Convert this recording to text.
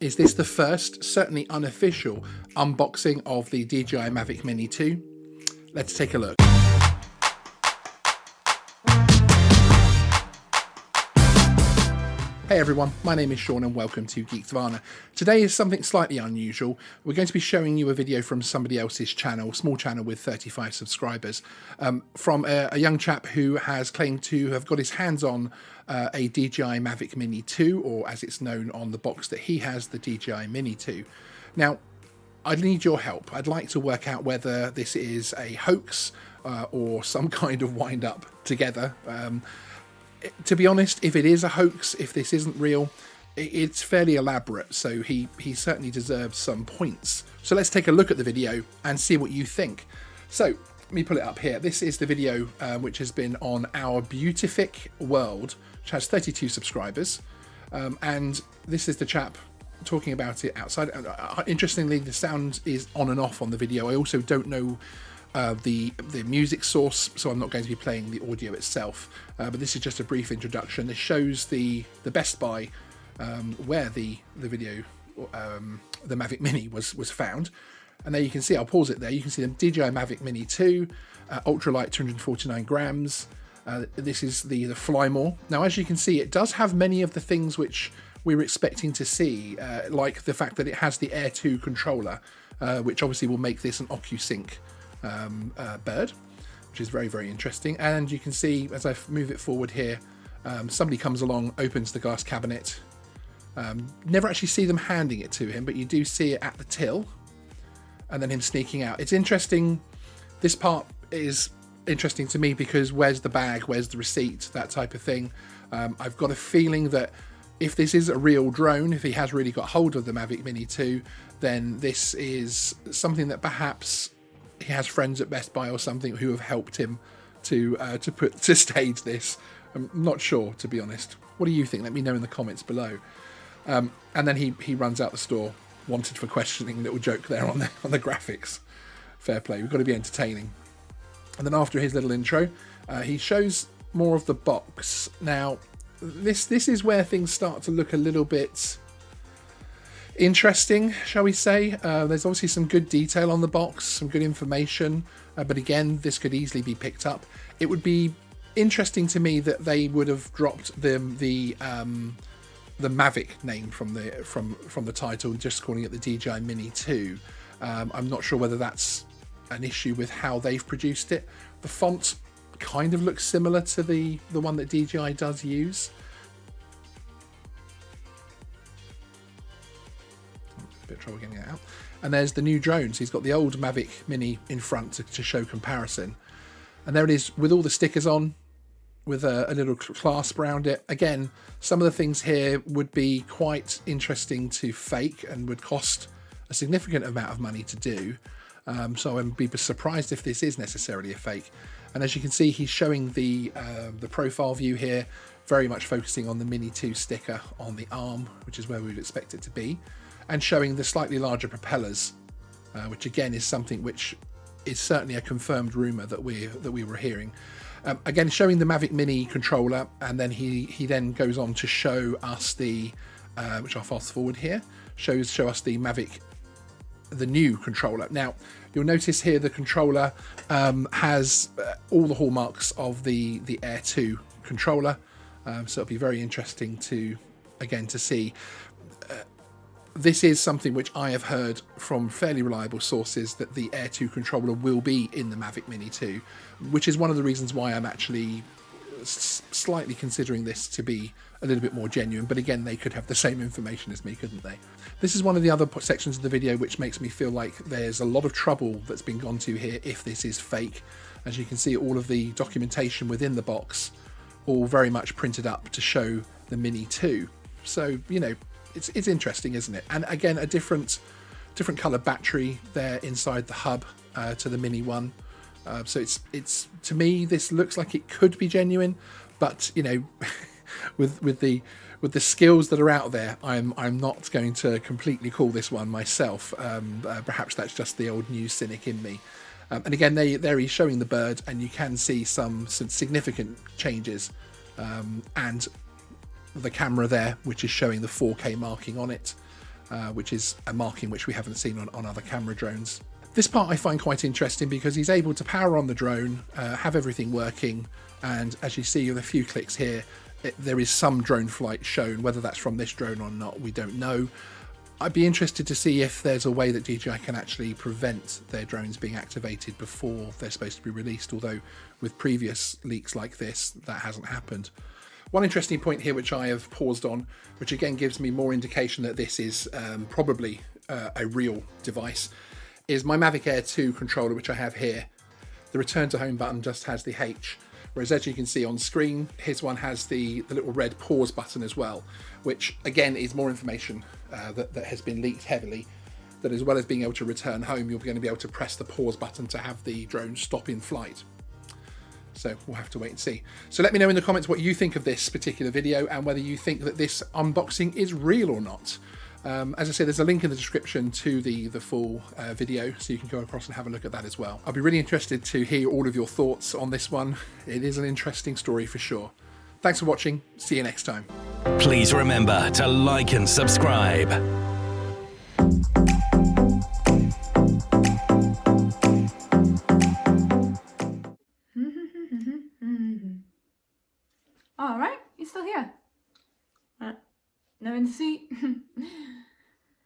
Is this the first, certainly unofficial, unboxing of the DJI Mavic Mini 2? Let's take a look. Hey everyone, my name is Sean and welcome to Geeksvana. Today is something slightly unusual. We're going to be showing you a video from somebody else's channel, small channel with 35 subscribers, from a young chap who has claimed to have got his hands on a DJI Mavic Mini 2, or as it's known on the box that he has, the DJI Mini 2. Now, I need your help. I'd like to work out whether this is a hoax or some kind of wind up together. To be honest, if it is a hoax, if this isn't real, it's fairly elaborate, so he certainly deserves some points. So let's take a look at the video and see what you think. So let me pull it up here. This is the video which has been on our Beautific World, which has 32 subscribers, and this is the chap talking about it outside. Interestingly, the sound is on and off on the video. I also don't know the music source, so I'm not going to be playing the audio itself, but this is just a brief introduction. This shows the Best Buy where the video, the Mavic Mini was found, and there you can see, I'll pause it there, you can see the DJI Mavic Mini 2, ultralight, 249 grams. This is the Fly More. Now, as you can see, it does have many of the things which we were expecting to see, like the fact that it has the Air 2 controller, which obviously will make this an Occusync bird, which is very, very interesting. And you can see as I move it forward here, somebody comes along, opens the glass cabinet. Never actually see them handing it to him, but you do see it at the till, and then him sneaking out. It's interesting. This part is interesting to me because where's the bag, where's the receipt, that type of thing. I've got a feeling that if this is a real drone, if he has really got hold of the Mavic Mini 2, then this is something that perhaps he has friends at Best Buy or something who have helped him to stage this. I'm not sure, to be honest. What do you think? Let me know in the comments below. And then he runs out the store, wanted for questioning. Little joke there on the graphics. Fair play. We've got to be entertaining. And then after his little intro, he shows more of the box. Now, this is where things start to look a little bit interesting, shall we say. There's obviously some good detail on the box, some good information, but again, this could easily be picked up. It would be interesting to me that they would have dropped the Mavic name from the title, just calling it the DJI Mini 2. I'm not sure whether that's an issue with how they've produced it. The font kind of looks similar to the one that DJI does use. Bit of trouble getting it out. And there's the new drones. He's got the old Mavic Mini in front to show comparison, and there it is with all the stickers on, with a little clasp around it. Again, some of the things here would be quite interesting to fake and would cost a significant amount of money to do, so I'd be surprised if this is necessarily a fake. And as you can see, he's showing the profile view here, very much focusing on the Mini 2 sticker on the arm, which is where we would expect it to be, and showing the slightly larger propellers, which again is something which is certainly a confirmed rumor that we were hearing. Again, showing the Mavic Mini controller, and then he then goes on to show us the, which I'll fast forward here, show us the Mavic, the new controller. Now, you'll notice here the controller has all the hallmarks of the Air 2 controller, so it'll be very interesting to see. This is something which I have heard from fairly reliable sources, that the Air 2 controller will be in the Mavic Mini 2, which is one of the reasons why I'm actually slightly considering this to be a little bit more genuine. But again, they could have the same information as me, couldn't they? This is one of the other sections of the video which makes me feel like there's a lot of trouble that's been gone to here if this is fake. As you can see, all of the documentation within the box, all very much printed up to show the Mini 2. So, you know, it's interesting, isn't it? And again, a different color battery there inside the hub to the Mini 1. So it's to me, this looks like it could be genuine, but you know, with the skills that are out there, I'm not going to completely call this one myself. Perhaps that's just the old news cynic in me. And again, there he's showing the bird, and you can see some significant changes, and the camera there, which is showing the 4K marking on it. which is a marking which we haven't seen on other camera drones. This part I find quite interesting because he's able to power on the drone, have everything working, and as you see with a few clicks here, there is some drone flight shown. Whether that's from this drone or not, we don't know. I'd be interested to see if there's a way that DJI can actually prevent their drones being activated before they're supposed to be released, although with previous leaks like this, that hasn't happened. One interesting point here which I have paused on, which again gives me more indication that this is probably a real device, is my Mavic Air 2 controller, which I have here. The return to home button just has the H, whereas as you can see on screen, his one has the little red pause button as well, which again is more information that has been leaked heavily, that as well as being able to return home, you're going to be able to press the pause button to have the drone stop in flight. So we'll have to wait and see. So let me know in the comments what you think of this particular video and whether you think that this unboxing is real or not. As I said, there's a link in the description to the full video, so you can go across and have a look at that as well. I'll be really interested to hear all of your thoughts on this one. It is an interesting story for sure. Thanks for watching. See you next time. Please remember to like and subscribe. All right, you're still here. No one to see.